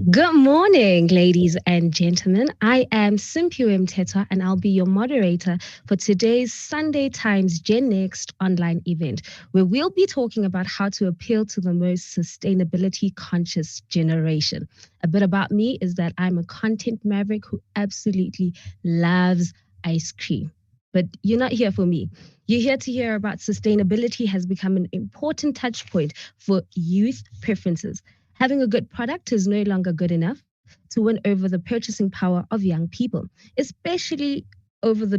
Good morning, ladies and gentlemen. I am Simpiwe Mthethwa, and I'll be your moderator for today's Sunday Times GenNext online event, where we'll be talking about how to appeal to the most sustainability conscious generation. A bit about me is that I'm a content maverick who absolutely loves ice cream. But you're not here for me. You're here to hear about sustainability has become an important touch point for youth preferences. Having a good product is no longer good enough to win over the purchasing power of young people, especially over the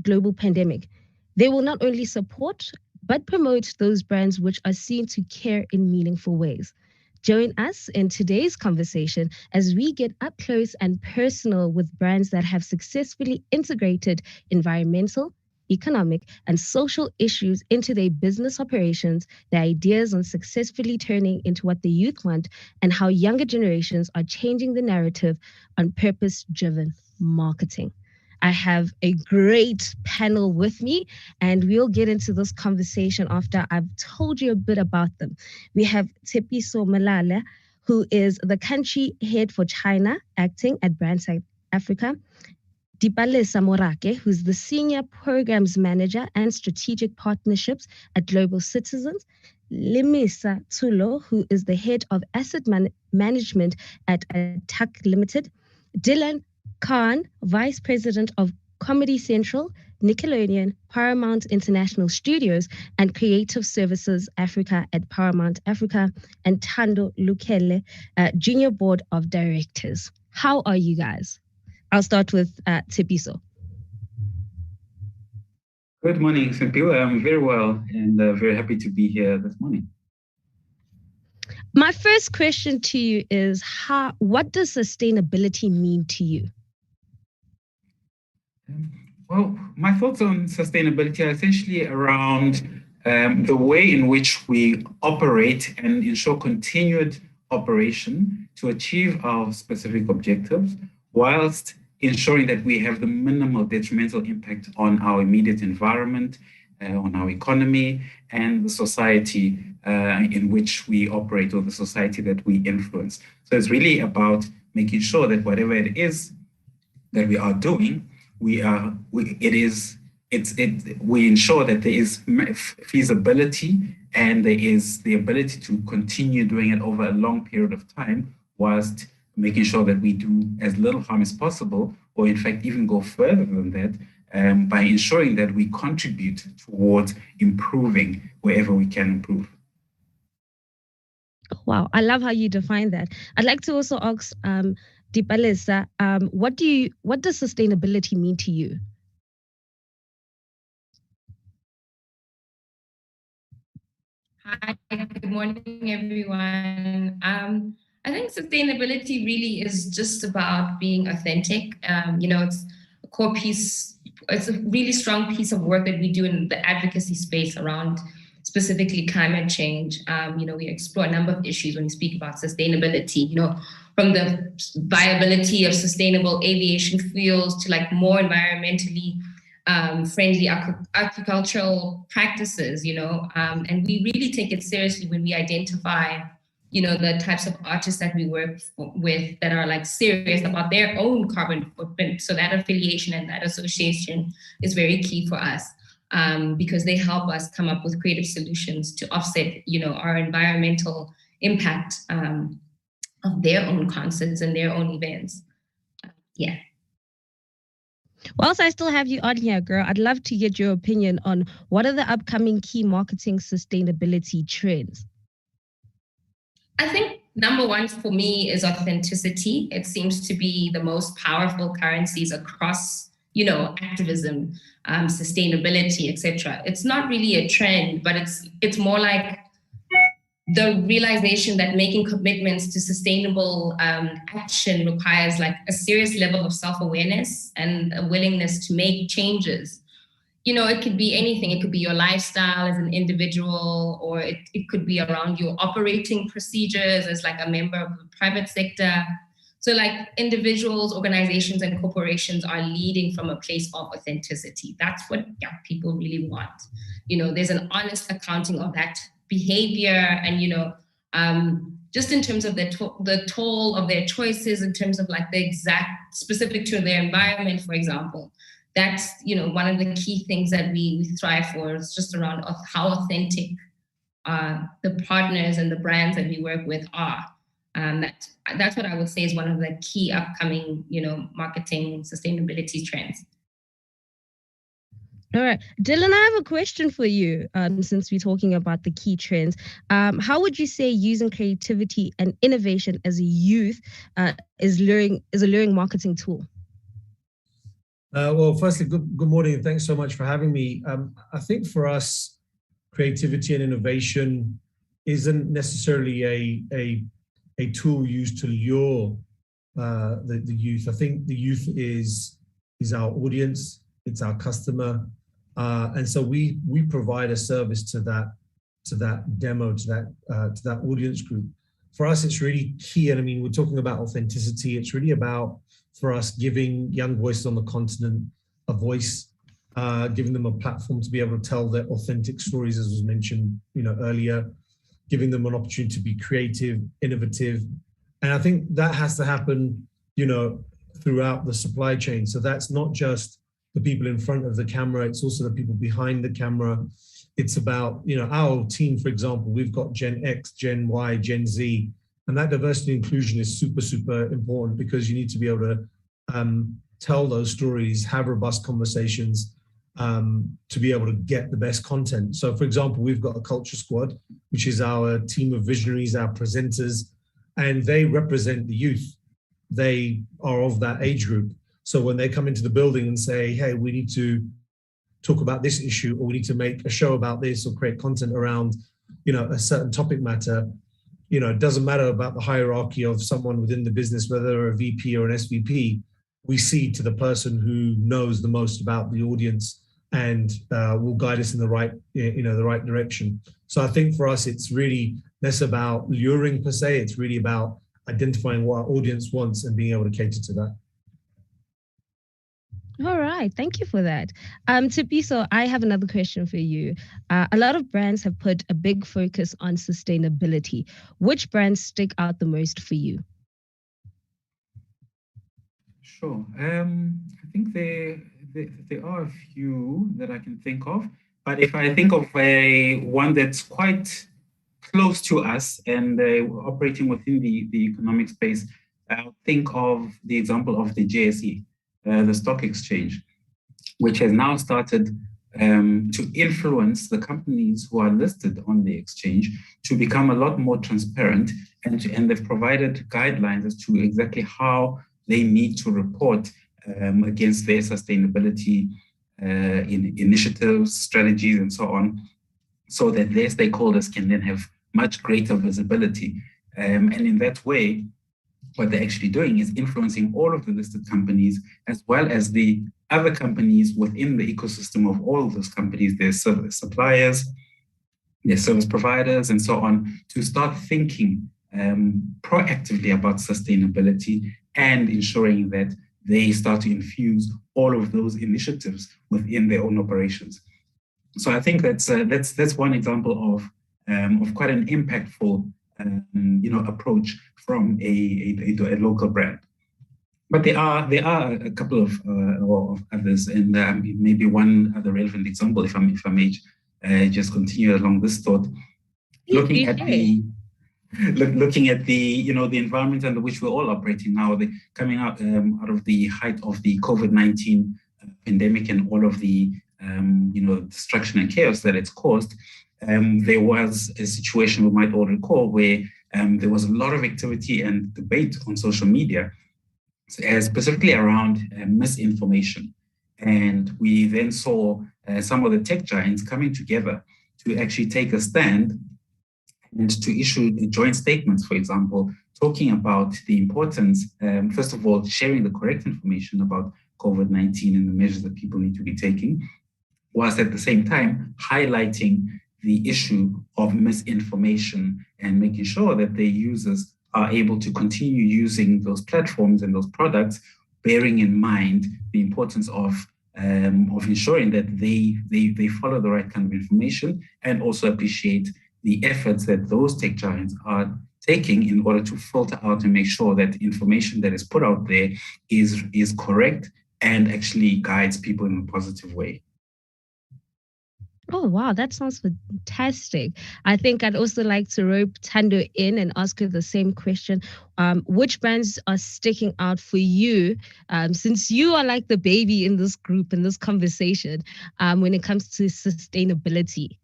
global pandemic. They will not only support but promote those brands which are seen to care in meaningful ways. Join us in today's conversation as we get up close and personal with brands that have successfully integrated environmental, economic, and social issues into their business operations, their ideas on successfully turning into what the youth want, and how younger generations are changing the narrative on purpose driven marketing. I have a great panel with me, and we'll get into this conversation after I've told you a bit about them. We have Tepiso Malala, who is the country head for China acting at Brandside Africa. Dipalesa Morake, who's the Senior Programs Manager and Strategic Partnerships at Global Citizens. Limisa Tulo, who is the Head of Asset Management at Attack Limited. Dylan Khan, Vice President of Comedy Central, Nickelodeon, Paramount International Studios, and Creative Services Africa at Paramount Africa. And Tando Lukele, Junior Board of Directors. How are you guys? I'll start with Tepiso. Good morning, Simpiwe. I'm very well and very happy to be here this morning. My first question to you is what does sustainability mean to you? Well, my thoughts on sustainability are essentially around the way in which we operate and ensure continued operation to achieve our specific objectives, whilst ensuring that we have the minimal detrimental impact on our immediate environment, on our economy, and the society in which we operate, or the society that we influence. So it's really about making sure that whatever it is that we are doing, we ensure that there is feasibility and there is the ability to continue doing it over a long period of time, whilst making sure that we do as little harm as possible, or in fact, even go further than that, by ensuring that we contribute towards improving wherever we can improve. Wow, I love how you define that. I'd like to also ask Dipalesa, what does sustainability mean to you? Hi, good morning, everyone. I think sustainability really is just about being authentic. It's a core piece, it's a really strong piece of work that we do in the advocacy space around specifically climate change. We explore a number of issues when we speak about sustainability, from the viability of sustainable aviation fuels to like more environmentally friendly agricultural practices, and we really take it seriously when we identify, the types of artists that we work with that are like serious about their own carbon footprint. So that affiliation and that association is very key for us, because they help us come up with creative solutions to offset, our environmental impact of their own concerts and their own events. Yeah. Whilst I still have you on here, girl, I'd love to get your opinion on what are the upcoming key marketing sustainability trends? I think number one for me is authenticity. It seems to be the most powerful currencies across, activism, sustainability, etc. It's not really a trend, but it's more like the realization that making commitments to sustainable action requires like a serious level of self-awareness and a willingness to make changes. It could be anything. It could be your lifestyle as an individual, or it could be around your operating procedures as like a member of the private sector. So like individuals, organizations, and corporations are leading from a place of authenticity. That's what young people really want. There's an honest accounting of that behavior, and just in terms of the toll of their choices, in terms of like the exact specific to their environment, for example. That's, you know, one of the key things that we strive for is just around how authentic the partners and the brands that we work with are. That's what I would say is one of the key upcoming, you know, marketing sustainability trends. All right, Dylan, I have a question for you. Since we're talking about the key trends, how would you say using creativity and innovation as a youth is a luring marketing tool? Well, firstly, good morning, and thanks so much for having me. I think for us, creativity and innovation isn't necessarily a tool used to lure the youth. I think the youth is our audience, it's our customer, and so we provide a service to that demo, to that audience group. For us, it's really key, and I mean, we're talking about authenticity. It's really about, for us, giving young voices on the continent a voice, giving them a platform to be able to tell their authentic stories, as was mentioned, you know, earlier, giving them an opportunity to be creative, innovative. And I think that has to happen, you know, throughout the supply chain. So that's not just the people in front of the camera, it's also the people behind the camera. It's about, you know, our team, for example, we've got Gen X, Gen Y, Gen Z, and that diversity and inclusion is super, super important because you need to be able to tell those stories, have robust conversations, to be able to get the best content. So for example, we've got a culture squad, which is our team of visionaries, our presenters, and they represent the youth. They are of that age group. So when they come into the building and say, hey, we need to talk about this issue, or we need to make a show about this, or create content around, you know, a certain topic matter, you know, it doesn't matter about the hierarchy of someone within the business, whether they're a VP or an SVP, we see to the person who knows the most about the audience and will guide us in the right, you know, the right direction. So I think for us, it's really less about luring per se. It's really about identifying what our audience wants and being able to cater to that. All right, thank you for that. Tipiso, I have another question for you. A lot of brands have put a big focus on sustainability. Which brands stick out the most for you? Sure. I think there are a few that I can think of, but if I think of one that's quite close to us and operating within the economic space, I'll think of the example of the JSE, the stock exchange, which has now started to influence the companies who are listed on the exchange to become a lot more transparent, and they've provided guidelines as to exactly how they need to report against their sustainability initiatives, strategies, and so on, so that their stakeholders can then have much greater visibility. And in that way, what they're actually doing is influencing all of the listed companies, as well as the other companies within the ecosystem of all of those companies, their service suppliers, their service providers, and so on, to start thinking proactively about sustainability and ensuring that they start to infuse all of those initiatives within their own operations. So I think that's one example of quite an impactful approach from a local brand. But there are a couple of others, and maybe one other relevant example, if I may just continue along this thought, looking at the the environment under which we're all operating now, coming out of the height of the COVID-19 pandemic and all of the destruction and chaos that it's caused. There was a situation we might all recall where there was a lot of activity and debate on social media, specifically around misinformation. And we then saw some of the tech giants coming together to actually take a stand and to issue joint statements, for example, talking about the importance, first of all, sharing the correct information about COVID-19 and the measures that people need to be taking, whilst at the same time highlighting the issue of misinformation and making sure that their users are able to continue using those platforms and those products, bearing in mind the importance of ensuring that they follow the right kind of information, and also appreciate the efforts that those tech giants are taking in order to filter out and make sure that the information that is put out there is correct and actually guides people in a positive way. Oh, wow, that sounds fantastic. I think I'd also like to rope Tando in and ask her the same question. Which brands are sticking out for you, since you are like the baby in this group, in this conversation, when it comes to sustainability?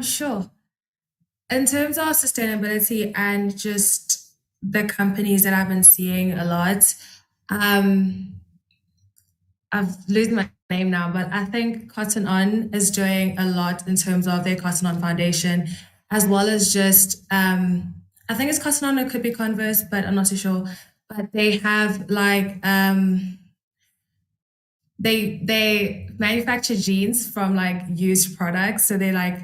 Sure. In terms of sustainability and just the companies that I've been seeing a lot, I've lost my name now, but I think Cotton On is doing a lot in terms of their Cotton On Foundation, as well as just, I think it's Cotton On, it could be Converse, but I'm not too sure. But they have like, they manufacture jeans from like used products. So they like,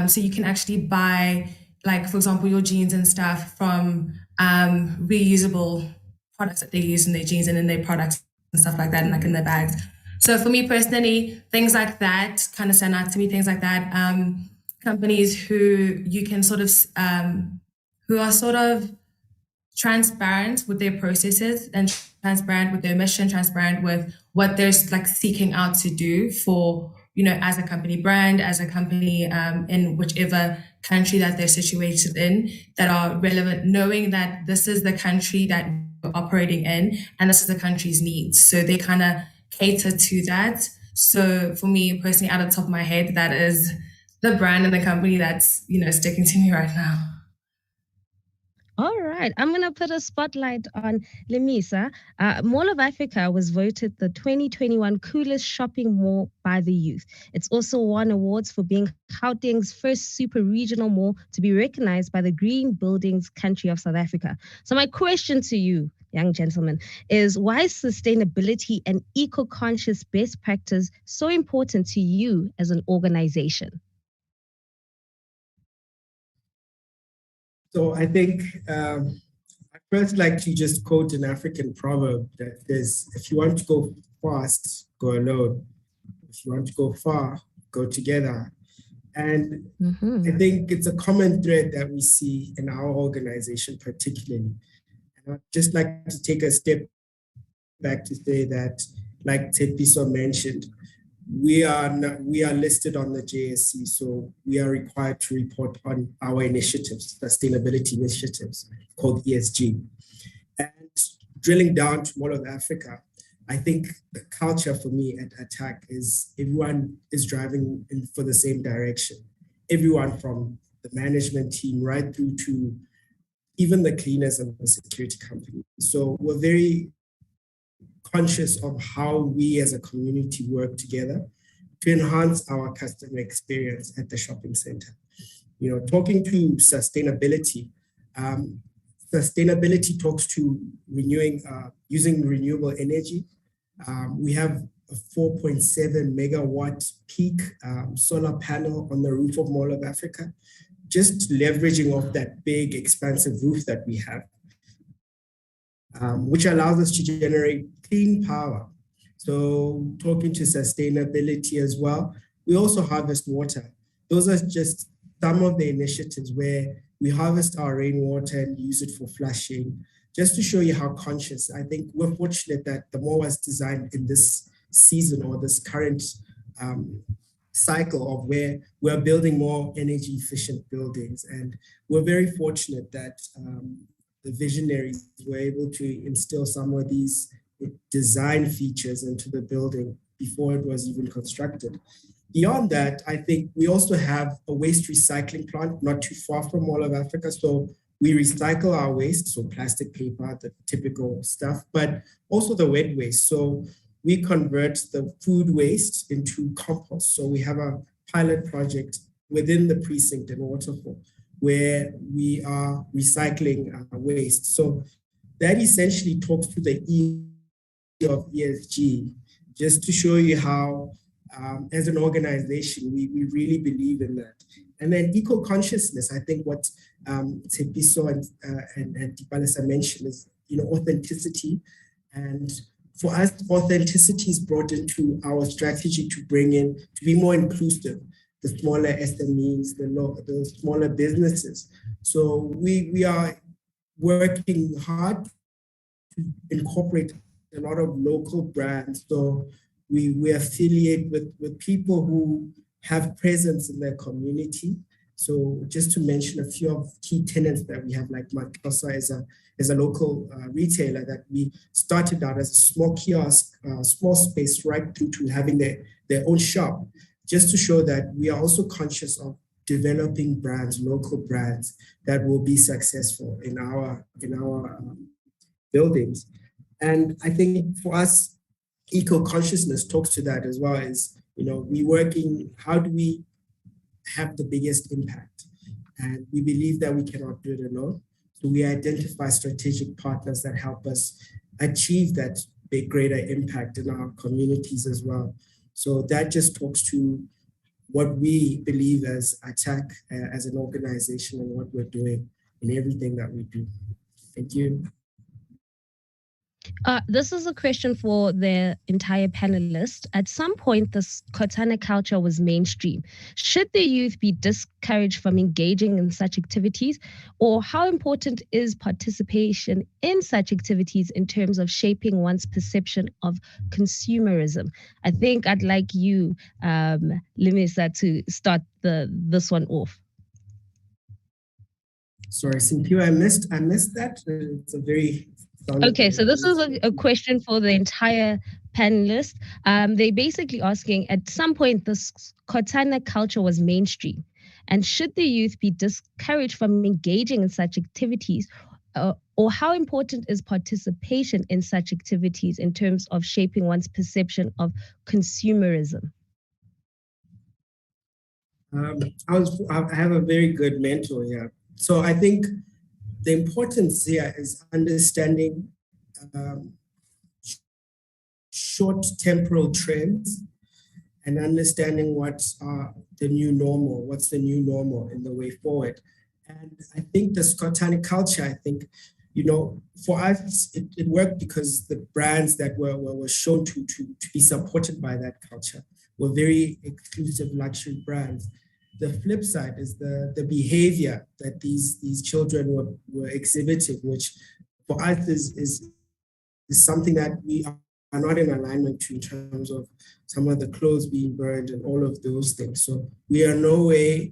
so you can actually buy like, for example, your jeans and stuff from reusable products that they use in their jeans and in their products and stuff like that, and like in their bags. So for me personally, things like that kind of stand out to me. Things like that, companies who you can sort of, who are sort of transparent with their processes and transparent with their mission, transparent with what they're like seeking out to do for, you know, as a company brand, as a company in whichever country that they're situated in, that are relevant, knowing that this is the country that we're operating in and this is the country's needs. So they kind of cater to that. So for me personally, out of the top of my head, that is the brand and the company that's, you know, sticking to me right now. All right, I'm going to put a spotlight on Lemisa. Mall of Africa was voted the 2021 coolest shopping mall by the youth. It's also won awards for being Gauteng's first super regional mall to be recognized by the Green Buildings country of South Africa. So my question to you, young gentlemen, is why is sustainability and eco-conscious best practice so important to you as an organization? So I think I first like to just quote an African proverb that says, if you want to go fast, go alone. If you want to go far, go together. And I think it's a common thread that we see in our organization particularly. And I'd just like to take a step back to say that, like Tshepiso mentioned, we are listed on the JSE, so we are required to report on our initiatives, sustainability initiatives called ESG. And drilling down to Mall of Africa, I think the culture for me at Attack is everyone is driving for the same direction. Everyone from the management team right through to even the cleaners and the security company. So we're very conscious of how we as a community work together to enhance our customer experience at the shopping center. You know, talking to sustainability, sustainability talks to using renewable energy. We have a 4.7 megawatt peak solar panel on the roof of Mall of Africa, just leveraging off that big expansive roof that we have. Which allows us to generate clean power. So talking to sustainability as well, we also harvest water. Those are just some of the initiatives where we harvest our rainwater and use it for flushing, just to show you how conscious. I think we're fortunate that the mall was designed in this season or this current cycle of where we're building more energy efficient buildings. And we're very fortunate that the visionaries were able to instill some of these design features into the building before it was even constructed. Beyond that, I think we also have a waste recycling plant not too far from Mall of Africa. So we recycle our waste, so plastic, paper, the typical stuff, but also the wet waste. So we convert the food waste into compost. So we have a pilot project within the precinct in Waterfall where we are recycling waste. So that essentially talks to the E of ESG, just to show you how, as an organization, we really believe in that. And then eco-consciousness, I think what Tshepiso and Dipalesa mentioned is, you know, authenticity. And for us, authenticity is brought into our strategy to bring in, to be more inclusive. the smaller SMEs, the smaller businesses. So we are working hard to incorporate a lot of local brands. So we affiliate with people who have presence in their community. So just to mention a few of key tenants that we have, like Makosa is a local retailer that we started out as a small kiosk, small space, right through to having their own shop, just to show that we are also conscious of developing brands, local brands that will be successful in our buildings. And I think for us, eco-consciousness talks to that as well. Is, we working, how do we have the biggest impact? And we believe that we cannot do it alone. So we identify strategic partners that help us achieve that big, greater impact in our communities as well. So that just talks to what we believe as ATTAC as an organization and what we're doing in everything that we do. Thank you. This is a question for the entire panelists. At some point, this Kotana culture was mainstream. Should the youth be discouraged from engaging in such activities? Or how important is participation in such activities in terms of shaping one's perception of consumerism? I think I'd like you, Limisa, to start this one off. Sorry, Cynthia, I missed that. It's a very... Okay, so this is a question for the entire panelists. They're basically asking, at some point, this Kotana culture was mainstream. And should the youth be discouraged from engaging in such activities? Or how important is participation in such activities in terms of shaping one's perception of consumerism? I have a very good mentor here. So I think the importance here is understanding short temporal trends and understanding what's the new normal in the way forward. And I think the Kotana culture, I think, for us, it worked because the brands that were shown to be supported by that culture were very exclusive luxury brands. The flip side is the behavior that these children were exhibiting, which for us is something that we are not in alignment to in terms of some of the clothes being burned and all of those things. So we are no way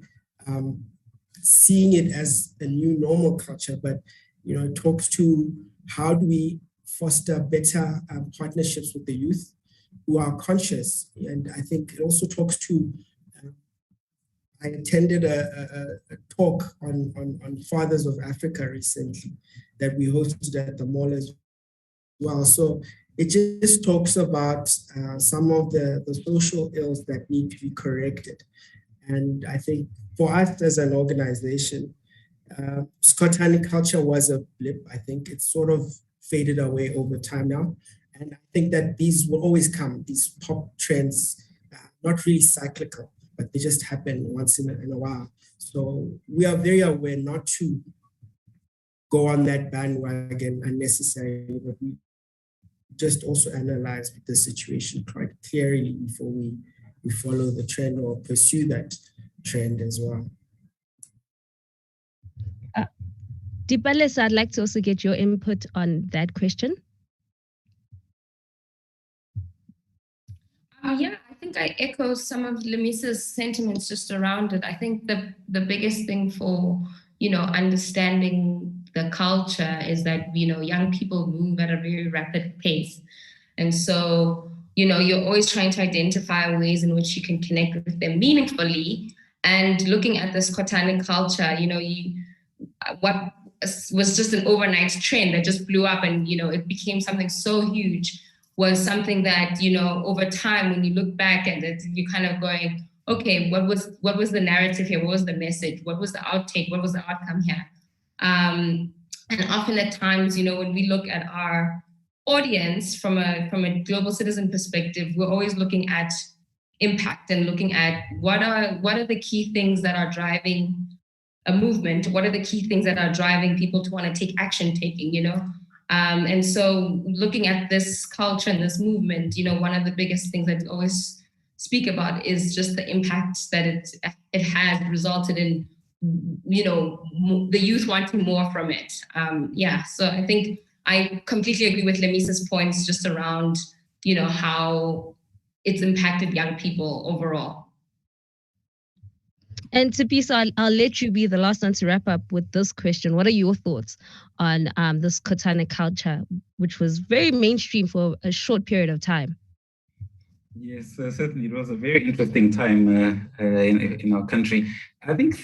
seeing it as a new normal culture, but it talks to how do we foster better partnerships with the youth who are conscious. And I think it also talks to I attended a talk on Fathers of Africa recently that we hosted at the mall as well. So it just talks about some of the social ills that need to be corrected. And I think for us as an organization, Kotana culture was a blip. I think it's sort of faded away over time now. And I think that these will always come, these pop trends, not really cyclical, but they just happen once in a while. So we are very aware not to go on that bandwagon unnecessarily, but we just also analyze the situation quite clearly before we follow the trend or pursue that trend as well. Dipalesa, I'd like to also get your input on that question. Yeah, I think I echo some of Lemisa's sentiments just around it. I think the biggest thing for, understanding the culture is that, young people move at a very rapid pace. And so, you're always trying to identify ways in which you can connect with them meaningfully. And looking at this Kotana culture, what was just an overnight trend that just blew up and, it became something so huge was something that, over time, when you look back at it, you're kind of going, okay, what was the narrative here? What was the message? What was the outtake? What was the outcome here? And often at times, when we look at our audience from a global citizen perspective, we're always looking at impact and looking at what are the key things that are driving a movement? What are the key things that are driving people to want to take action taking, And so looking at this culture and this movement, one of the biggest things that always speak about is just the impact that it has resulted in, the youth wanting more from it. So I think I completely agree with Lemisa's points just around, how it's impacted young people overall. And Tsepiso, I'll let you be the last one to wrap up with this question. What are your thoughts on this Kotane culture, which was very mainstream for a short period of time? Yes, certainly. It was a very interesting time in our country. I think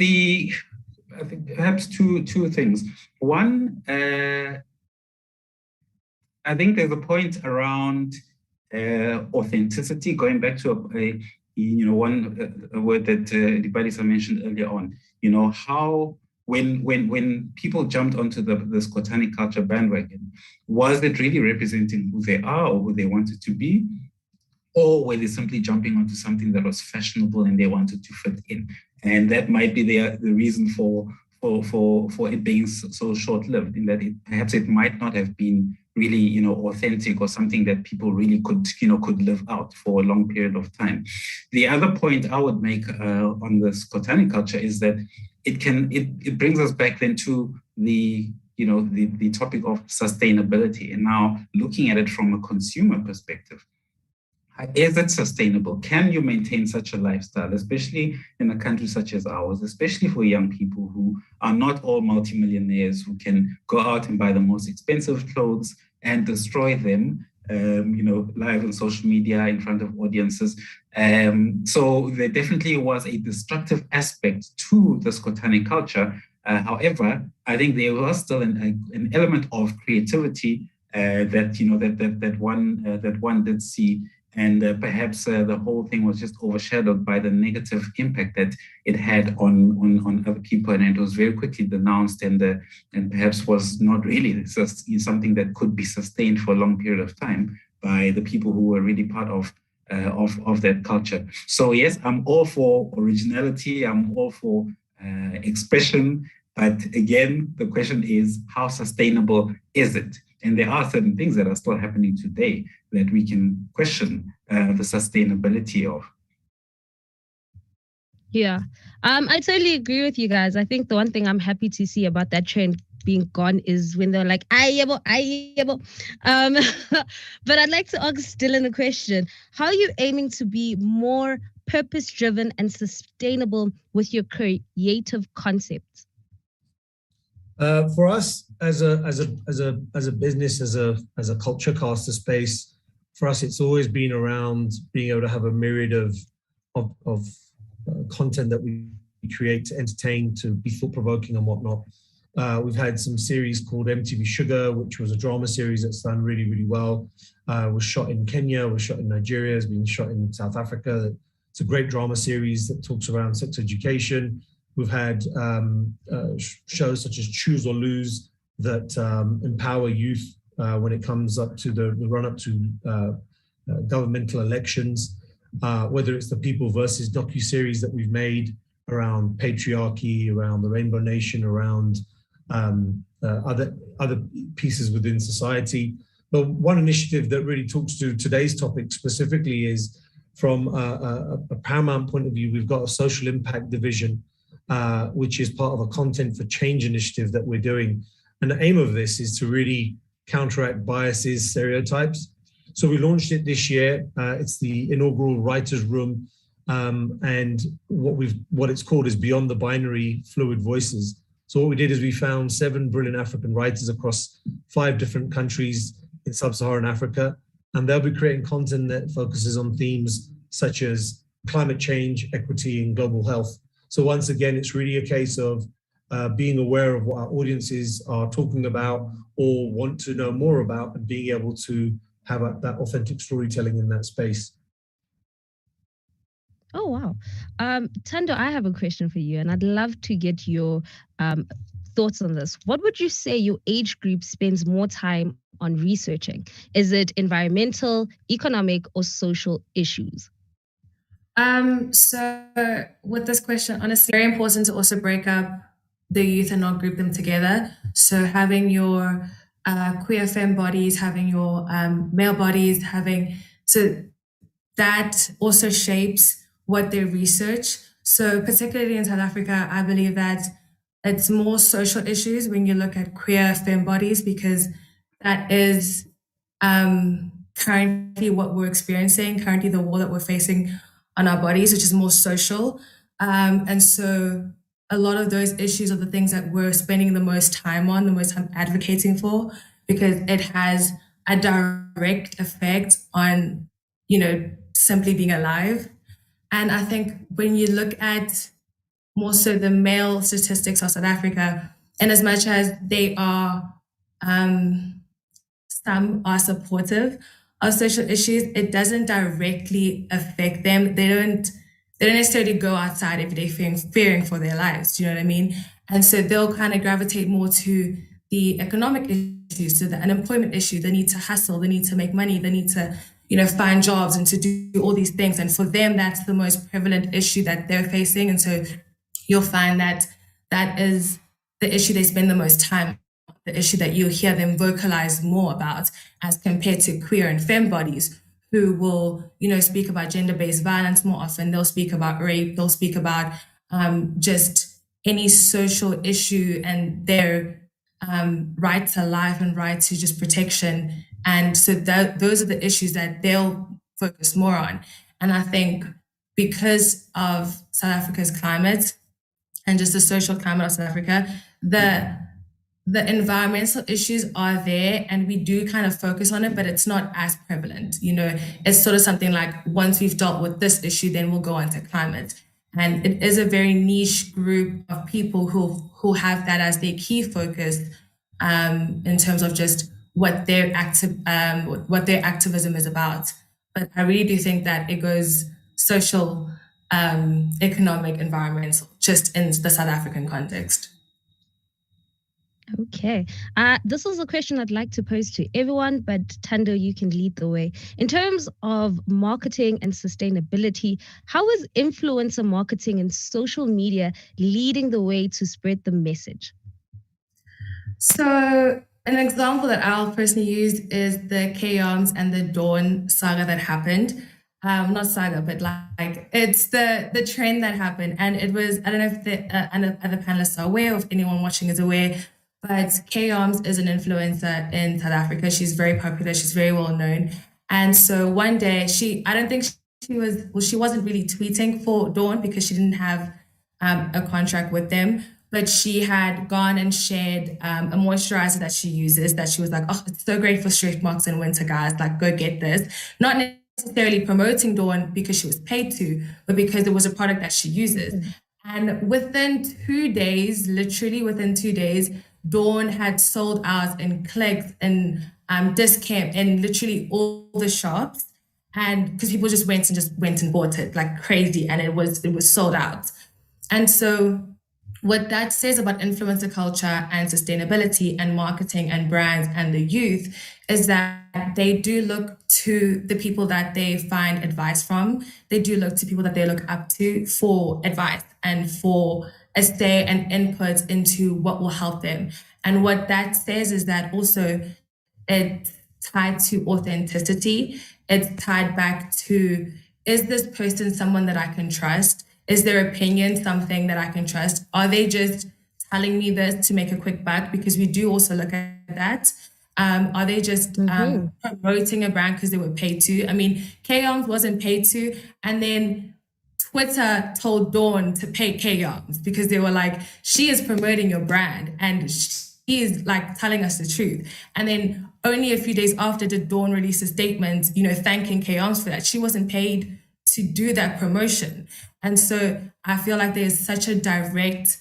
perhaps two things. One, I think there's a point around authenticity, going back to a word that Dibalisa mentioned earlier on. How when people jumped onto this Kotane culture bandwagon, was it really representing who they are or who they wanted to be? Or were they simply jumping onto something that was fashionable and they wanted to fit in? And that might be the reason for it being so short-lived, in that perhaps it might not have been really, authentic or something that people really could live out for a long period of time. The other point I would make on this Kotane culture is that it brings us back then to the topic of sustainability, and now looking at it from a consumer perspective. Is it sustainable? Can you maintain such a lifestyle, especially in a country such as ours, especially for young people who are not all multimillionaires, who can go out and buy the most expensive clothes and destroy them, live on social media in front of audiences. So there definitely was a destructive aspect to this Kotane culture. However, I think there was still an element of creativity that one did see. And perhaps the whole thing was just overshadowed by the negative impact that it had on other people, and it was very quickly denounced and perhaps was not really something that could be sustained for a long period of time by the people who were really part of that culture. So yes, I'm all for originality. I'm all for expression. But again, the question is, how sustainable is it? And there are certain things that are still happening today that we can question the sustainability of. Yeah, I totally agree with you guys. I think the one thing I'm happy to see about that trend being gone is when they're like, ayebo. But I'd like to ask Dylan a question. How are you aiming to be more purpose-driven and sustainable with your creative concepts? For us, as a business, as a culture caster space, for us, it's always been around being able to have a myriad of content that we create to entertain, to be thought-provoking and whatnot. We've had some series called MTV Sugar, which was a drama series that's done really, really well. Was shot in Kenya, was shot in Nigeria, has been shot in South Africa. It's a great drama series that talks around sex education. We've had shows such as Choose or Lose that empower youth when it comes up to the run-up to governmental elections, whether it's the People versus docuseries that we've made around patriarchy, around the Rainbow Nation, around other pieces within society. But one initiative that really talks to today's topic specifically is, from a Paramount point of view, we've got a social impact division, which is part of a content for change initiative that we're doing. And the aim of this is to really counteract biases, stereotypes. So we launched it this year. It's the inaugural Writers' Room. And what it's called is Beyond the Binary Fluid Voices. So what we did is we found 7 brilliant African writers across 5 different countries in sub-Saharan Africa. And they'll be creating content that focuses on themes such as climate change, equity, and global health. So once again, it's really a case of being aware of what our audiences are talking about or want to know more about, and being able to have that authentic storytelling in that space. Oh, wow. Tando, I have a question for you, and I'd love to get your thoughts on this. What would you say your age group spends more time on researching? Is it environmental, economic, or social issues? So with this question, honestly, very important to also break up the youth and not group them together. So having your queer femme bodies, having your male bodies, so that also shapes what they research. So particularly in South Africa, I believe that it's more social issues when you look at queer femme bodies, because that is currently what we're experiencing, currently the war that we're facing on our bodies, which is more social. And so a lot of those issues are the things that we're spending the most time on, the most time advocating for, because it has a direct effect on, simply being alive. And I think when you look at more so the male statistics of South Africa, and as much as they are, some are supportive of social issues, it doesn't directly affect them. They don't necessarily go outside every day fearing for their lives. Do you know what I mean? And so they'll kind of gravitate more to the economic issues, to the unemployment issue. They need to hustle, they need to make money, they need to, find jobs and to do all these things. And for them, that's the most prevalent issue that they're facing. And so you'll find that that is the issue they spend the most time, the issue that you'll hear them vocalize more about, as compared to queer and femme bodies who will, speak about gender-based violence more often. They'll speak about rape, they'll speak about just any social issue and their right to life and right to just protection. And so those are the issues that they'll focus more on. And I think because of South Africa's climate and just the social climate of South Africa, the environmental issues are there and we do kind of focus on it, but it's not as prevalent. It's sort of something like, once we've dealt with this issue, then we'll go on to climate. And it is a very niche group of people who have that as their key focus in terms of just what their activism is about. But I really do think that it goes social, economic, environmental, just in the South African context. Okay. This is a question I'd like to pose to everyone, but Tando, you can lead the way. In terms of marketing and sustainability, how is influencer marketing and social media leading the way to spread the message? So an example that I'll personally use is the K-Arms and the Dawn saga that happened. Not saga, but like it's the trend that happened. And it was, I don't know if the other panelists are aware, or if anyone watching is aware, but K-Arms is an influencer in South Africa. She's very popular. She's very well known. And so one day I don't think she wasn't really tweeting for Dawn because she didn't have a contract with them, but she had gone and shared a moisturizer that she uses, that she was like, oh, it's so great for stretch marks in winter, guys, like go get this. Not necessarily promoting Dawn because she was paid to, but because it was a product that she uses. Mm-hmm. And within 2 days, literally within 2 days, Dawn had sold out in Clicks and Discount and literally all the shops. And because people just went and bought it like crazy, and it was sold out. And so what that says about influencer culture and sustainability and marketing and brands and the youth is that they do look to the people that they find advice from. They do look to people that they look up to for advice and for a say and input into what will help them. And what that says is that also it's tied to authenticity. It's tied back to, is this person someone that I can trust? Is their opinion something that I can trust? Are they just telling me this to make a quick buck? Because we do also look at that. Are they just promoting a brand because they were paid to? I mean, K-Arms wasn't paid to, and then Twitter told Dawn to pay K-Arms because they were like, she is promoting your brand and she is like telling us the truth. And then only a few days after did Dawn release a statement, thanking K-Arms for that. She wasn't paid to do that promotion. And so I feel like there's such a direct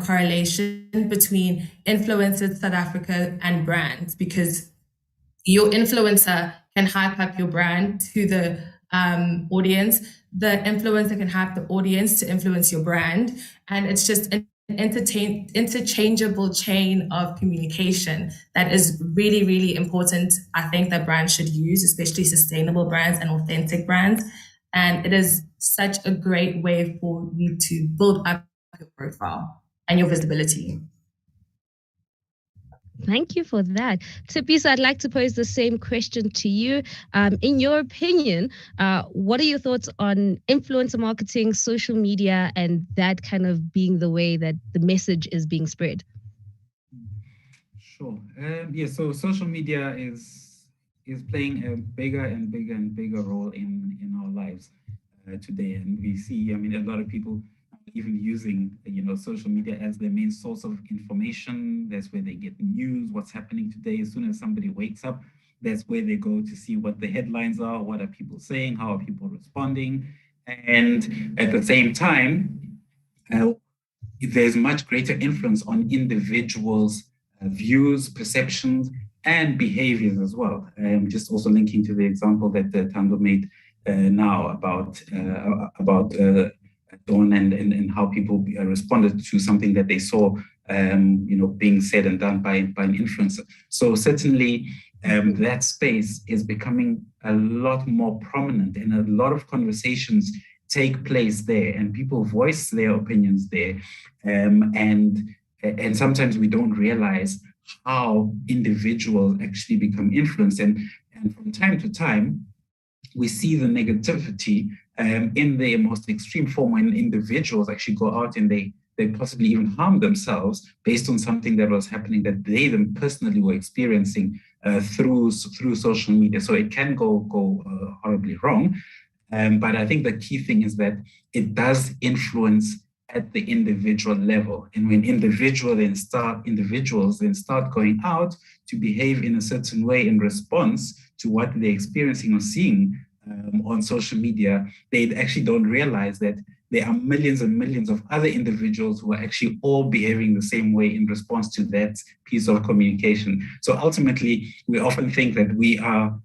correlation between influencers, South Africa, and brands, because your influencer can hype up your brand to the audience. The influencer can hype the audience to influence your brand. And it's just an interchangeable chain of communication that is really, really important. I think that brands should use, especially sustainable brands and authentic brands. And it is such a great way for you to build up your profile and your visibility. Thank you for that. Tipisa, I'd like to pose the same question to you. In your opinion, what are your thoughts on influencer marketing, social media, and that kind of being the way that the message is being spread? Sure. Yeah, so social media is playing a bigger and bigger and bigger role in our lives today. And we see, I mean, a lot of people even using, social media as their main source of information. That's where they get news, what's happening today. As soon as somebody wakes up, that's where they go to see what the headlines are, what are people saying, how are people responding. And at the same time, there's much greater influence on individuals' views, perceptions, and behaviors as well. Just also linking to the example that Tando made now about Dawn and how people responded to something that they saw, being said and done by an influencer. So certainly, that space is becoming a lot more prominent, and a lot of conversations take place there, and people voice their opinions there, and sometimes we don't realize how individuals actually become influenced, and from time to time we see the negativity in their most extreme form when individuals actually go out and they possibly even harm themselves based on something that was happening that they them personally were experiencing through social media. So it can go horribly wrong. But I think the key thing is that it does influence at the individual level. And when individuals then start going out to behave in a certain way in response to what they're experiencing or seeing on social media, they actually don't realize that there are millions and millions of other individuals who are actually all behaving the same way in response to that piece of communication. So ultimately, we often think that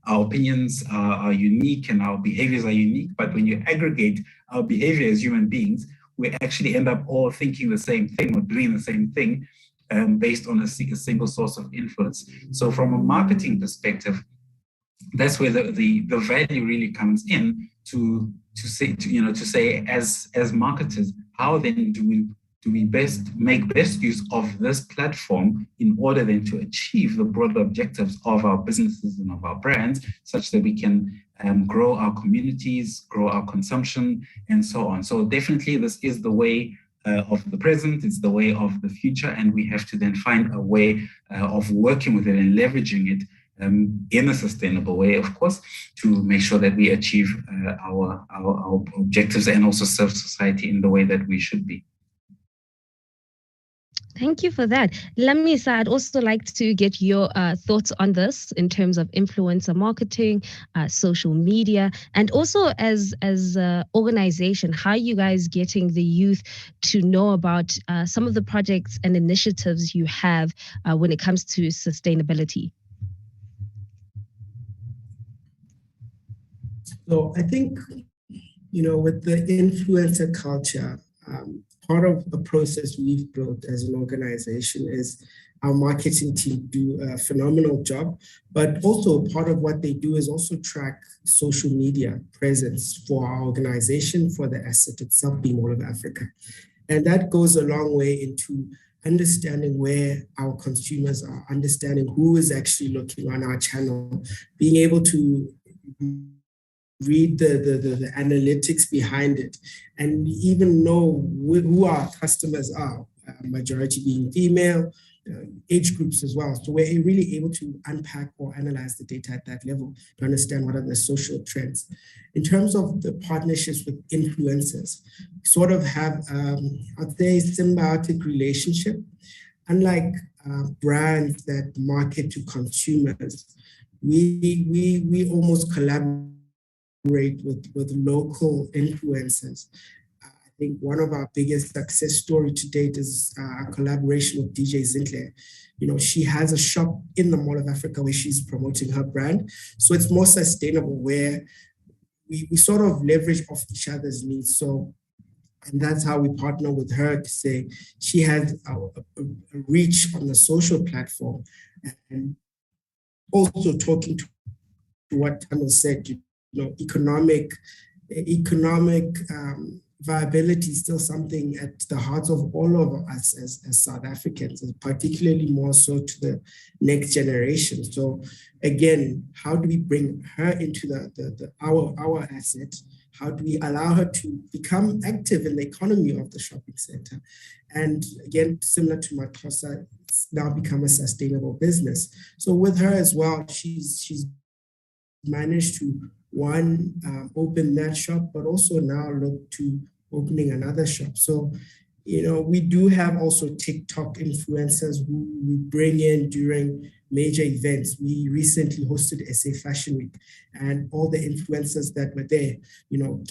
our opinions are unique and our behaviors are unique, but when you aggregate our behavior as human beings, we actually end up all thinking the same thing or doing the same thing based on a single source of influence. So from a marketing perspective, that's where the value really comes in to say as marketers, how then do we make best use of this platform in order then to achieve the broader objectives of our businesses and of our brands, such that we can grow our communities, grow our consumption, and so on. So definitely this is the way of the present, it's the way of the future, and we have to then find a way of working with it and leveraging it in a sustainable way, of course, to make sure that we achieve our objectives and also serve society in the way that we should be. Thank you for that. Lamisa, I'd also like to get your thoughts on this in terms of influencer marketing, social media, and also as an organization, how are you guys getting the youth to know about some of the projects and initiatives you have when it comes to sustainability? So I think, with the influencer culture, part of the process we've built as an organization is our marketing team do a phenomenal job, but also part of what they do is also track social media presence for our organization, for the asset itself being all of Africa. And that goes a long way into understanding where our consumers are, understanding who is actually looking on our channel, being able to read the analytics behind it, and even know who our customers are, majority being female, age groups as well. So we're really able to unpack or analyze the data at that level to understand what are the social trends. In terms of the partnerships with influencers, sort of have, I'd say, symbiotic relationship. Unlike brands that market to consumers, we almost collaborate with local influencers. I think one of our biggest success story to date is a collaboration with DJ Zintle. She has a shop in the Mall of Africa where she's promoting her brand. So it's more sustainable, where we sort of leverage off each other's needs. And that's how we partner with her to say she has a reach on the social platform, and also talking to what Tano said, economic viability is still something at the heart of all of us as South Africans, and particularly more so to the next generation. So again, how do we bring her into our asset? How do we allow her to become active in the economy of the shopping center? And again, similar to Matosa, it's now become a sustainable business. So with her as well, she's managed to open that shop, but also now look to opening another shop. So, we do have also TikTok influencers who we bring in during major events. We recently hosted SA Fashion Week, and all the influencers that were there,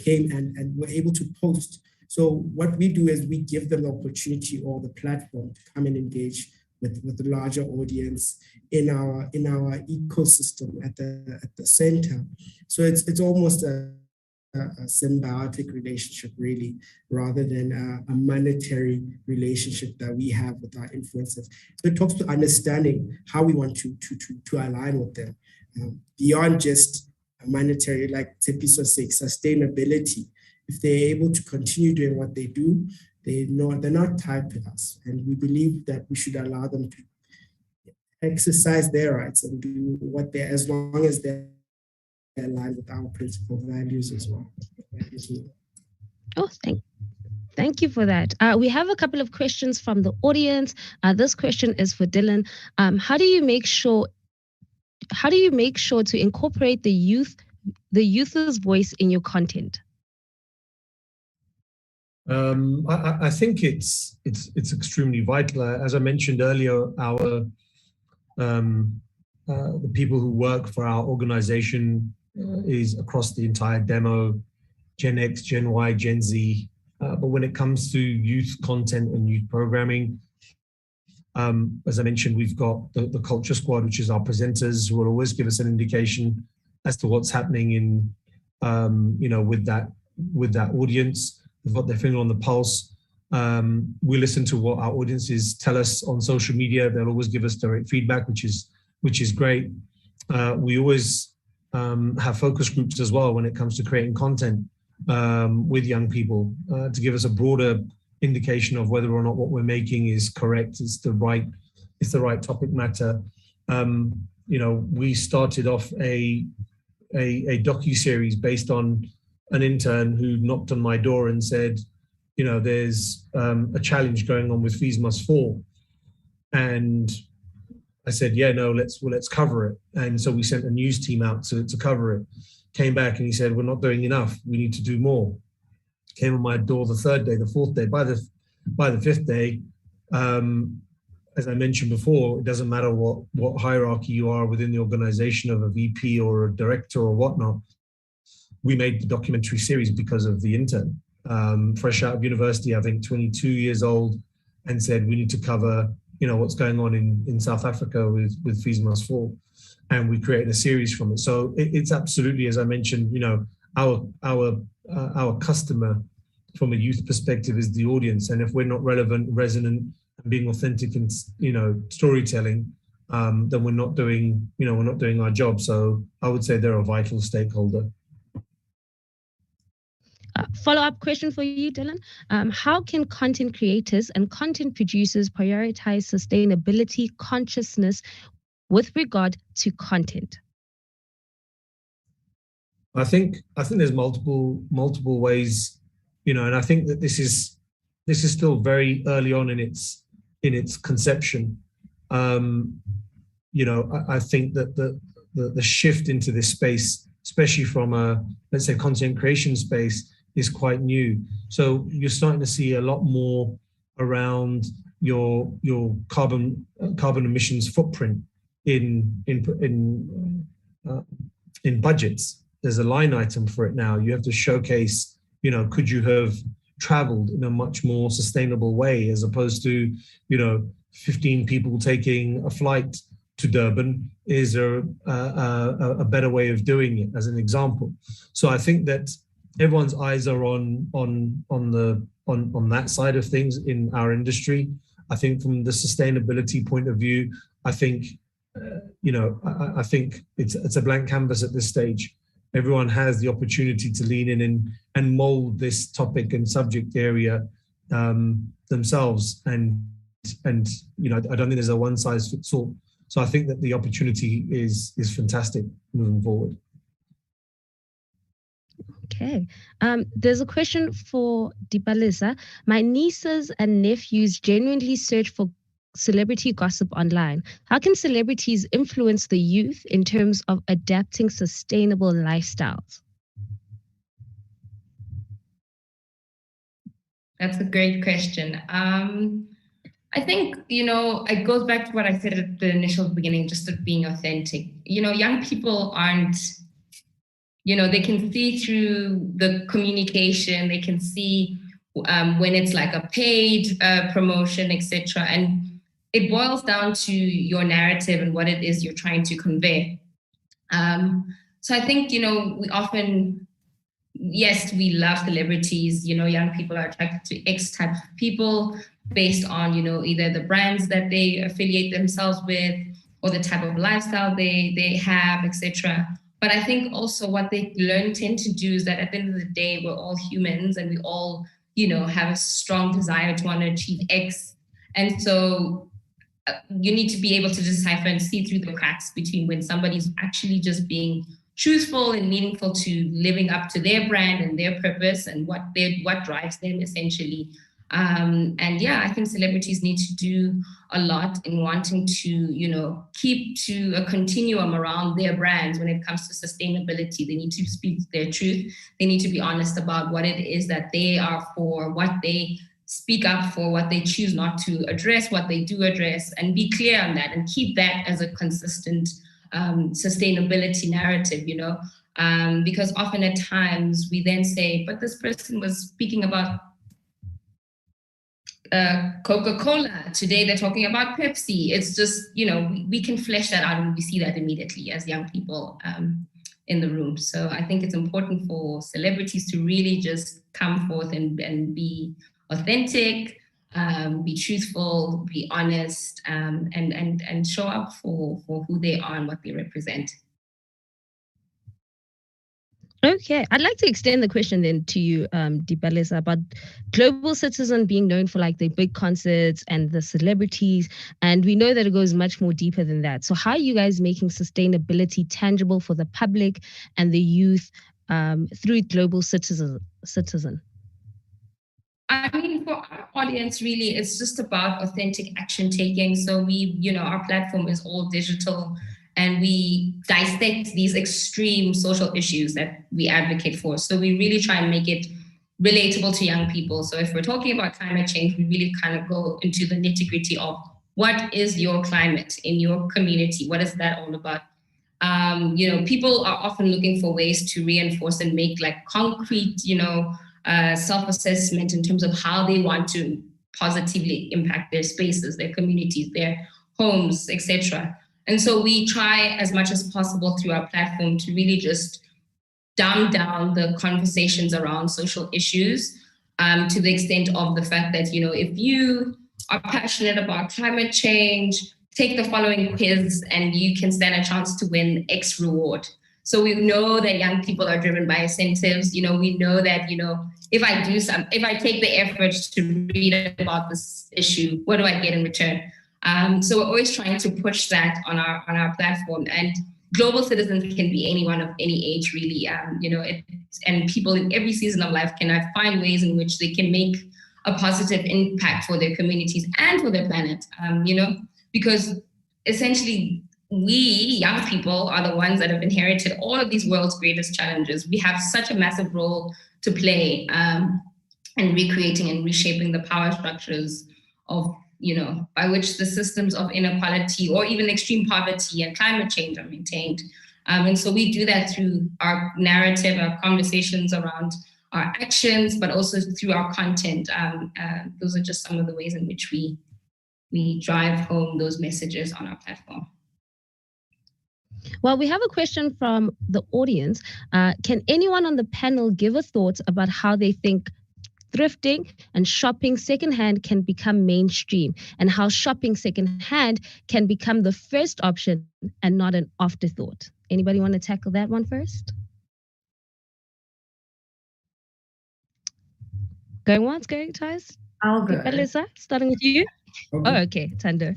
came and were able to post. So what we do is we give them the opportunity or the platform to come and engage with the larger audience in our ecosystem at the center. So it's almost a symbiotic relationship, really, rather than a monetary relationship that we have with our influencers. So it talks to understanding how we want to align with them beyond just monetary, like Tepiso said, sustainability. If they're able to continue doing what they do, they're not tied to us, and we believe that we should allow them to exercise their rights and do what they, as long as they're aligned with our principal values as well. Oh, thank you for that. We have a couple of questions from the audience. This question is for Dylan. How do you make sure to incorporate the youth's voice in your content? I think it's extremely vital. As I mentioned earlier, the people who work for our organization is across the entire demo, Gen X, Gen Y, Gen Z. But when it comes to youth content and youth programming, as I mentioned, we've got the Culture Squad, which is our presenters, who will always give us an indication as to what's happening in, with that audience. They've got their finger on the pulse. We listen to what our audiences tell us on social media. They'll always give us direct feedback, which is great. We always have focus groups as well when it comes to creating content with young people to give us a broader indication of whether or not what we're making is correct, it's the right topic matter. We started off a docu-series based on an intern who knocked on my door and said, there's a challenge going on with Fees Must Fall. And I said, yeah, no, let's cover it. And so we sent a news team out to cover it. Came back and he said, we're not doing enough. We need to do more. Came on my door the third day, the fourth day. By the fifth day, as I mentioned before, it doesn't matter what hierarchy you are within the organization of a VP or a director or whatnot. We made the documentary series because of the intern, fresh out of university, I think 22 years old, and said we need to cover, what's going on in South Africa with Fees Must Fall, and we created a series from it. So it's absolutely, as I mentioned, our customer from a youth perspective is the audience, and if we're not relevant, resonant, and being authentic in storytelling, then we're not doing our job. So I would say they're a vital stakeholder. Follow-up question for you, Dylan. How can content creators and content producers prioritize sustainability consciousness with regard to content? I think there's multiple ways, and I think that this is still very early on in its conception. I think that the shift into this space, especially from a, let's say, content creation space, is quite new. So you're starting to see a lot more around your carbon emissions footprint in budgets. There's a line item for it now. You have to showcase, could you have traveled in a much more sustainable way, as opposed to, 15 people taking a flight to Durban? Is there a better way of doing it, as an example? So I think that everyone's eyes are on that side of things in our industry. I think from the sustainability point of view, I think I think it's a blank canvas at this stage. everyone has the opportunity to lean in and mold this topic and subject area themselves. And you know, I don't think there's a one size fits all. So I think that the opportunity is fantastic moving forward. Okay. There's a question for Dipalisa. My nieces and nephews genuinely search for celebrity gossip online. How can celebrities influence the youth in terms of adapting sustainable lifestyles? That's a great question. I think, you know, it goes back to what I said at the initial beginning, just of being authentic. You know, young people aren't, you know, they can see through the communication, they can see when it's like a paid promotion, etc. And it boils down to your narrative and what it is you're trying to convey. So I think, you know, we often, yes, we love celebrities. You know, young people are attracted to X type of people based on, you know, either the brands that they affiliate themselves with or the type of lifestyle they have, etc. But I think also what they tend to do is that at the end of the day, we're all humans and we all, you know, have a strong desire to want to achieve X. And so you need to be able to decipher and see through the cracks between when somebody's actually just being truthful and meaningful to living up to their brand and their purpose and what drives them essentially. And yeah, I think celebrities need to do a lot in wanting to, you know, keep to a continuum around their brands when it comes to sustainability. They need to speak their truth. They need to be honest about what it is that they are for, what they speak up for, what they choose not to address, what they do address, and be clear on that and keep that as a consistent sustainability narrative, you know, because often at times we then say, but this person was speaking about Coca-Cola. Today they're talking about Pepsi. It's just, you know, we can flesh that out and we see that immediately as young people in the room. So I think it's important for celebrities to really just come forth and be authentic, be truthful, be honest, and show up for who they are and what they represent. Okay, I'd like to extend the question then to you, Dipalisa, about Global Citizen being known for like the big concerts and the celebrities, and we know that it goes much more deeper than that. So how are you guys making sustainability tangible for the public and the youth through Global Citizen? I mean, for our audience, really, it's just about authentic action taking. So we, you know, our platform is all digital and we dissect these extreme social issues that we advocate for. So we really try and make it relatable to young people. So if we're talking about climate change, we really kind of go into the nitty-gritty of what is your climate in your community? What is that all about? You know, people are often looking for ways to reinforce and make like concrete, you know, self-assessment in terms of how they want to positively impact their spaces, their communities, their homes, etc. And so we try as much as possible through our platform to really just dumb down the conversations around social issues to the extent of the fact that, you know, if you are passionate about climate change, take the following quiz and you can stand a chance to win X reward. So we know that young people are driven by incentives. You know, we know that, you know, if I take the effort to read about this issue, what do I get in return? So we're always trying to push that on our platform. And Global Citizens can be anyone of any age, really. You know, and people in every season of life can find ways in which they can make a positive impact for their communities and for their planet. You know, because essentially we young people are the ones that have inherited all of these world's greatest challenges. We have such a massive role to play in recreating and reshaping the power structures of, you know, by which the systems of inequality or even extreme poverty and climate change are maintained. And so we do that through our narrative, our conversations around our actions, but also through our content. Those are just some of the ways in which we drive home those messages on our platform. Well, we have a question from the audience. Can anyone on the panel give a thought about how they think thrifting and shopping secondhand can become mainstream, and how shopping secondhand can become the first option and not an afterthought? Anybody want to tackle that one first? Going once, going twice? I'll go. Alisa, starting with you. Okay. Oh, okay, Tando.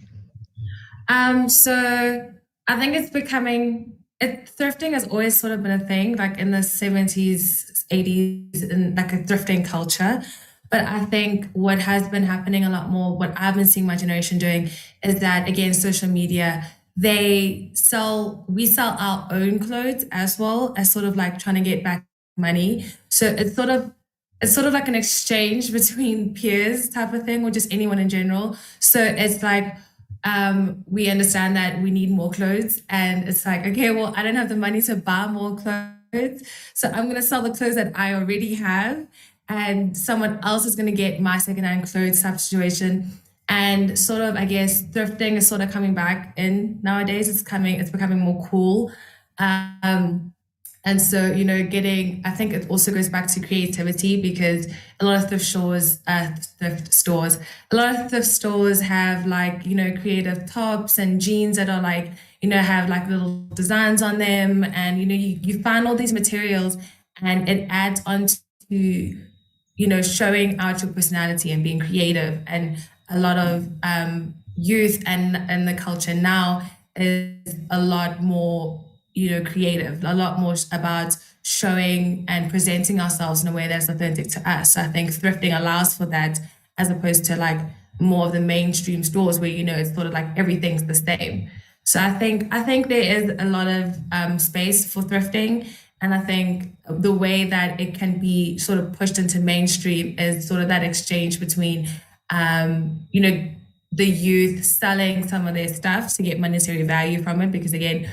So I think thrifting has always sort of been a thing, like in the 70s, 80s, and like a thrifting culture. But I think what has been happening a lot more, what I've been seeing my generation doing, is that again, social media, we sell our own clothes as well as sort of like trying to get back money. So it's sort of like an exchange between peers type of thing, or just anyone in general. So it's like, we understand that we need more clothes, and it's like, okay, well, I don't have the money to buy more clothes, so I'm going to sell the clothes that I already have, and someone else is going to get my secondhand clothes type situation. And sort of, I guess, thrifting is sort of coming back in nowadays. It's becoming more cool. And so, I think it also goes back to creativity, because a lot of thrift stores have like, creative tops and jeans that are like, have like little designs on them. And, you find all these materials, and it adds on to, showing out your personality and being creative. And a lot of youth and the culture now is a lot more creative, a lot more about showing and presenting ourselves in a way that's authentic to us. So I think thrifting allows for that, as opposed to like more of the mainstream stores where it's sort of like everything's the same. So I think there is a lot of space for thrifting, and I think the way that it can be sort of pushed into mainstream is sort of that exchange between the youth selling some of their stuff to get monetary value from it, because again,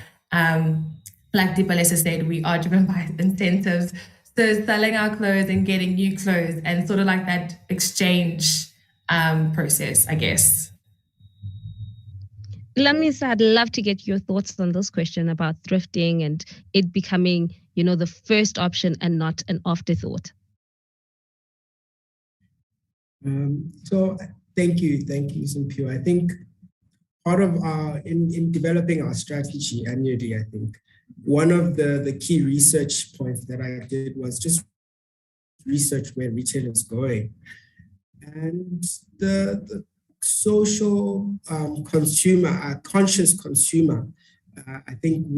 like Dipalesa said, we are driven by incentives. So selling our clothes and getting new clothes, and sort of like that exchange process, I guess. Lamisa, I'd love to get your thoughts on this question about thrifting and it becoming, the first option and not an afterthought. So thank you, Simpio. I think part of in developing our strategy annually, I think one of the key research points that I did was just research where retail is going. And the social consumer, conscious consumer, I think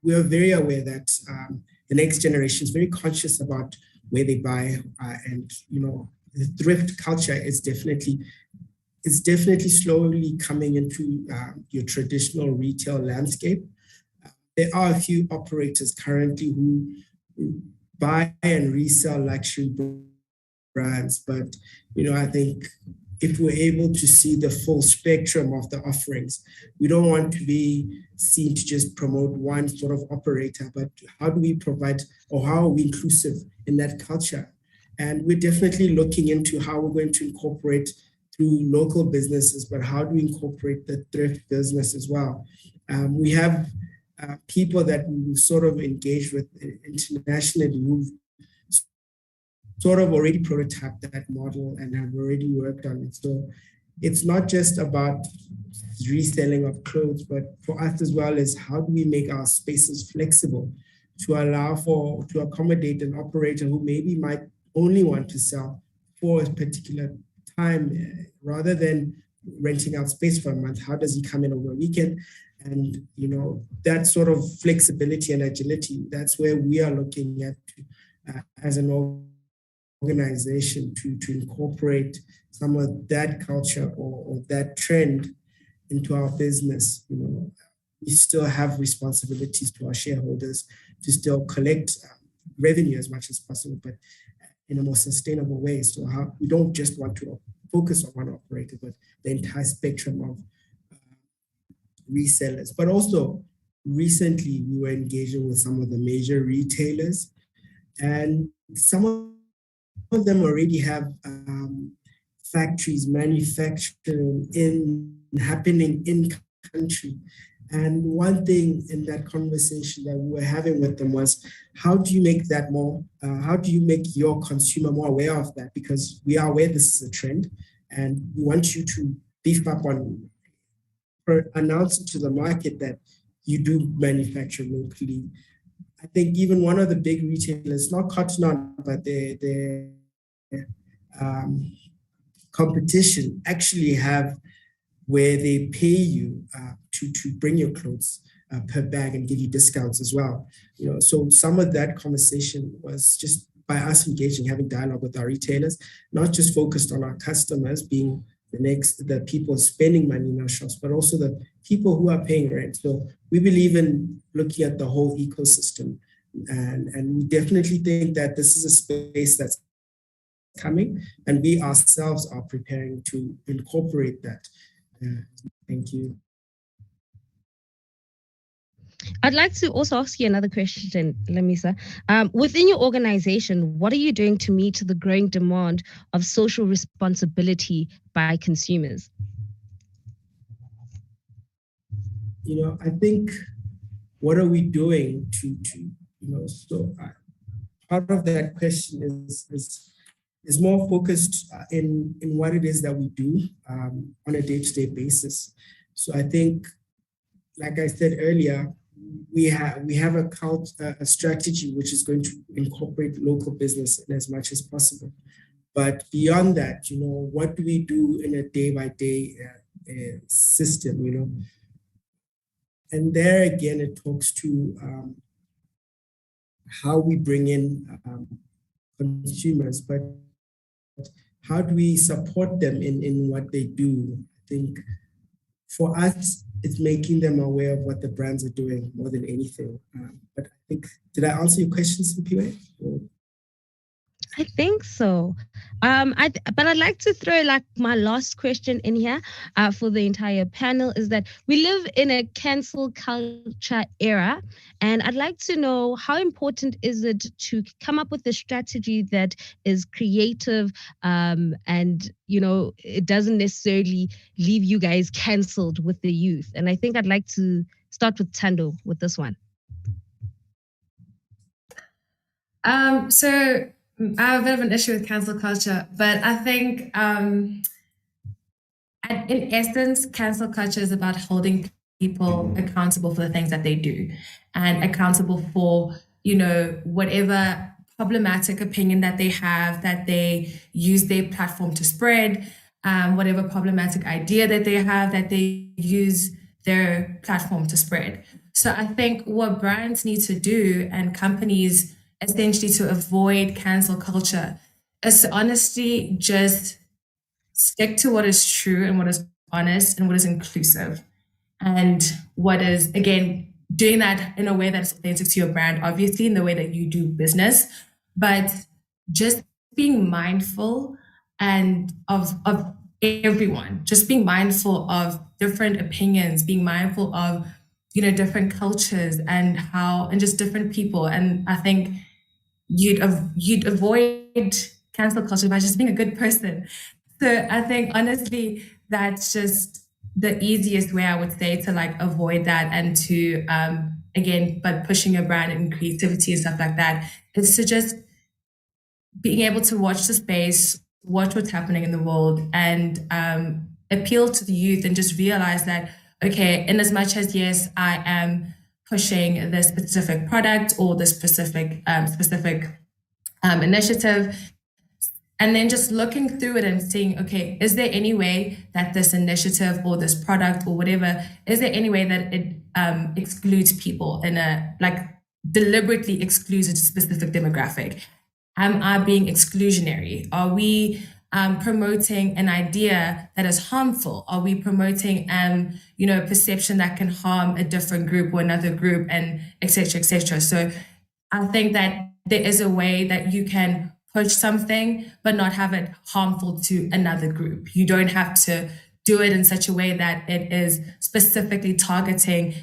we are very aware that the next generation is very conscious about where they buy, and the thrift culture is definitely slowly coming into your traditional retail landscape. There are a few operators currently who buy and resell luxury brands, but I think if we're able to see the full spectrum of the offerings, we don't want to be seen to just promote one sort of operator, but how do we provide, or how are we inclusive in that culture? And we're definitely looking into how we're going to incorporate through local businesses, but how do we incorporate the thrift business as well? We have people that we sort of engage with internationally who've sort of already prototyped that model and have already worked on it. So it's not just about reselling of clothes, but for us as well is how do we make our spaces flexible to accommodate an operator who maybe might only want to sell for a particular time, rather than renting out space for a month. How does he come in over a weekend? And that sort of flexibility and agility, that's where we are looking at as an organization to incorporate some of that culture or that trend into our business. We still have responsibilities to our shareholders to still collect revenue as much as possible, but in a more sustainable way. So we don't just want to focus on one operator, but the entire spectrum of resellers. But also recently we were engaging with some of the major retailers, and some of them already have factories manufacturing happening in country. And one thing in that conversation that we were having with them was, how do you make that more, how do you make your consumer more aware of that? Because we are aware this is a trend, and we want you to beef up on, announce to the market that you do manufacture locally. I think even one of the big retailers, not Cotton On, but they're competition actually have where they pay you to bring your clothes per bag and give you discounts as well. So some of that conversation was just by us engaging, having dialogue with our retailers, not just focused on our customers being the people spending money in our shops, but also the people who are paying rent. So we believe in looking at the whole ecosystem, and we definitely think that this is a space that's coming, and we ourselves are preparing to incorporate that. Thank you. I'd like to also ask you another question, Lamisa. Within your organization, what are you doing to meet the growing demand of social responsibility by consumers? I think, what are we doing so part of that question is more focused in what it is that we do on a day-to-day basis. So I think, like I said earlier, we have a strategy which is going to incorporate local business in as much as possible. But beyond that, what do we do in a day-by-day system, And there again, it talks to how we bring in consumers, but how do we support them in what they do? I think for us, it's making them aware of what the brands are doing more than anything. But I think, did I answer your question, CPA? I think so. But I'd like to throw my last question in here for the entire panel is that we live in a cancel culture era, and I'd like to know how important is it to come up with a strategy that is creative and it doesn't necessarily leave you guys cancelled with the youth. And I think I'd like to start with Tando with this one. So I have a bit of an issue with cancel culture, but I think in essence, cancel culture is about holding people accountable for the things that they do and accountable for, whatever problematic opinion that they have, that they use their platform to spread, whatever problematic idea that they have, that they use their platform to spread. So I think what brands need to do and companies essentially to avoid cancel culture is to honestly just stick to what is true and what is honest and what is inclusive. And what is, again, doing that in a way that's authentic to your brand, obviously in the way that you do business, but just being mindful and of everyone, just being mindful of different opinions, being mindful of, different cultures and just different people. And I think you'd avoid cancel culture by just being a good person. So I think honestly, that's just the easiest way I would say to avoid that and to again, but pushing your brand and creativity and stuff like that is to just being able to watch the space, watch what's happening in the world, and appeal to the youth and just realize that, okay, in as much as yes, I am pushing this specific product or this specific initiative, and then just looking through it and seeing, okay, is there any way that this initiative or this product or whatever, is there any way that it excludes people in deliberately excludes a specific demographic? Am I being exclusionary? Are we promoting an idea that is harmful? Are we promoting, perception that can harm a different group or another group, and et cetera, et cetera? So I think that there is a way that you can push something, but not have it harmful to another group. You don't have to do it in such a way that it is specifically targeting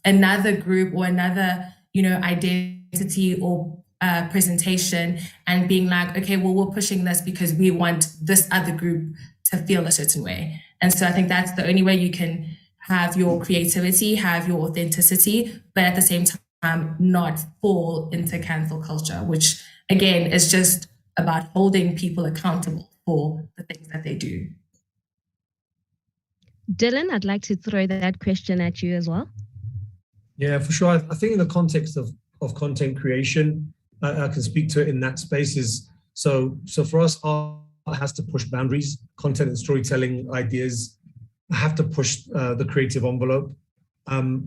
another group or another, identity or presentation, and being like, okay, well, we're pushing this because we want this other group to feel a certain way. And so I think that's the only way you can have your creativity, have your authenticity, but at the same time, not fall into cancel culture, which again is just about holding people accountable for the things that they do. Dylan, I'd like to throw that question at you as well. Yeah, for sure. I think in the context of content creation, I can speak to it in that space. So for us, our has to push boundaries. Content and storytelling ideas have to push the creative envelope.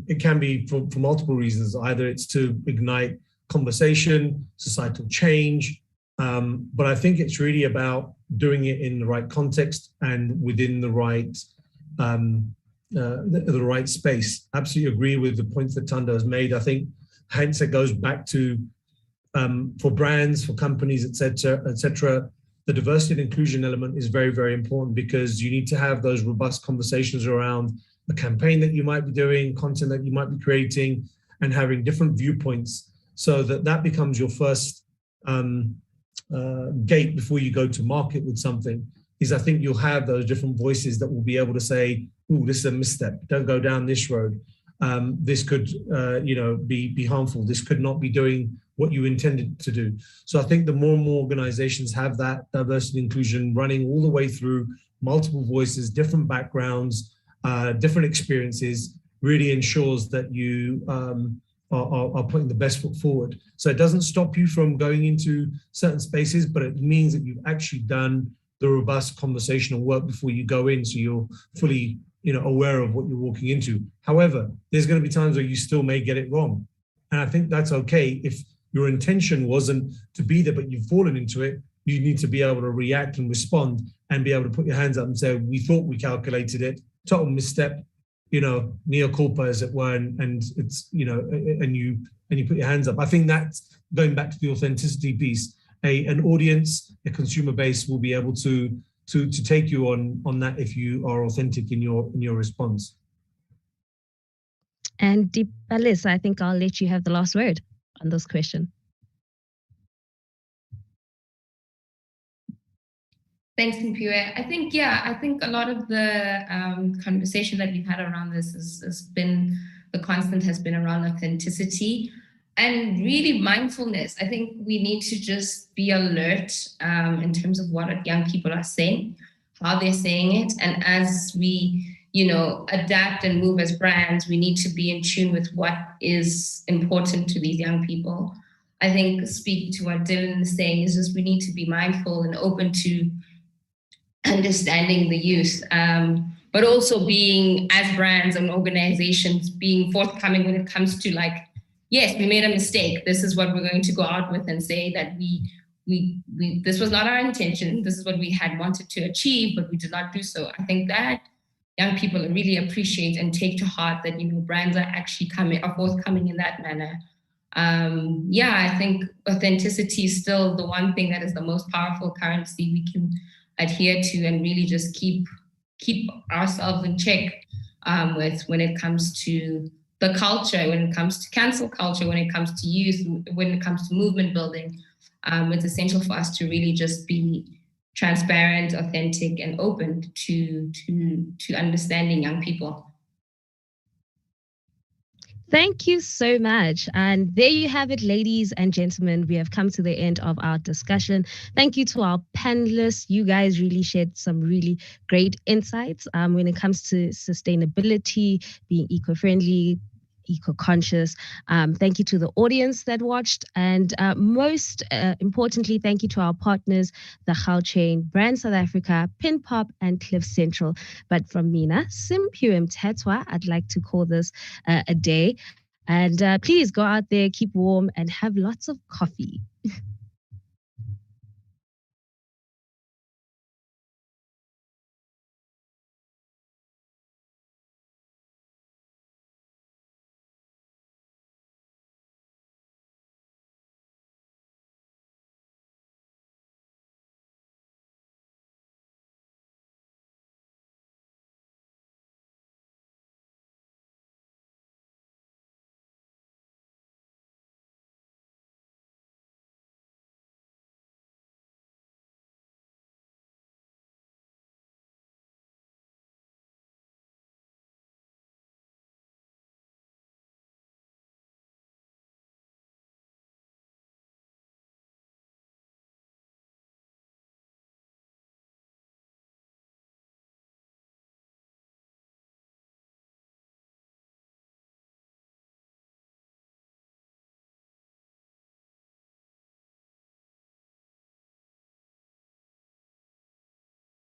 It can be for multiple reasons. Either it's to ignite conversation, societal change, but I think it's really about doing it in the right context and within the right space. Absolutely agree with the points that Tanda has made. I think hence it goes back to for brands, for companies, etc. The diversity and inclusion element is very, very important because you need to have those robust conversations around the campaign that you might be doing, content that you might be creating, and having different viewpoints so that becomes your first gate before you go to market with something. Is I think you'll have those different voices that will be able to say, "Oh, this is a misstep. Don't go down this road. This could, be harmful. This could not be doing what you intended to do." So I think the more and more organizations have that diversity and inclusion running all the way through, multiple voices, different backgrounds, different experiences, really ensures that you are putting the best foot forward. So it doesn't stop you from going into certain spaces, but it means that you've actually done the robust conversational work before you go in, so you're fully aware of what you're walking into. However, there's going to be times where you still may get it wrong. And I think that's okay. If your intention wasn't to be there, but you've fallen into it, you need to be able to react and respond and be able to put your hands up and say, "We thought we calculated it, total misstep, mea culpa, as it were," and it's, and you put your hands up. I think that's going back to the authenticity piece. An audience, a consumer base will be able to take you on that if you are authentic in your response. And Deepalis, I think I'll let you have the last word on this question. Thanks, Mphiwe. I think a lot of the conversation that we've had around this has been, the constant has been around authenticity and really mindfulness. I think we need to just be alert in terms of what young people are saying, how they're saying it. And as we, adapt and move as brands, we need to be in tune with what is important to these young people. I think speaking to what Dylan is saying is just we need to be mindful and open to understanding the youth, but also being, as brands and organizations, being forthcoming when it comes to yes, we made a mistake. This is what we're going to go out with and say that we this was not our intention. This is what we had wanted to achieve, but we did not do so. I think that young people really appreciate and take to heart that, brands are actually forthcoming in that manner. I think authenticity is still the one thing that is the most powerful currency we can adhere to and really just keep ourselves in check with when it comes to the culture, when it comes to cancel culture, when it comes to youth, when it comes to movement building. It's essential for us to really just be transparent, authentic, and open to understanding young people. Thank you so much. And there you have it, ladies and gentlemen. We have come to the end of our discussion. Thank you to our panelists. You guys really shared some really great insights when it comes to sustainability, being eco-friendly, eco-conscious. Thank you to the audience that watched. And most importantly, thank you to our partners, the Chain, Brand South Africa, Pin Pop, and Cliff Central. But from Mina, Simphiwe Mthethwa, I'd like to call this a day. And please go out there, keep warm, and have lots of coffee.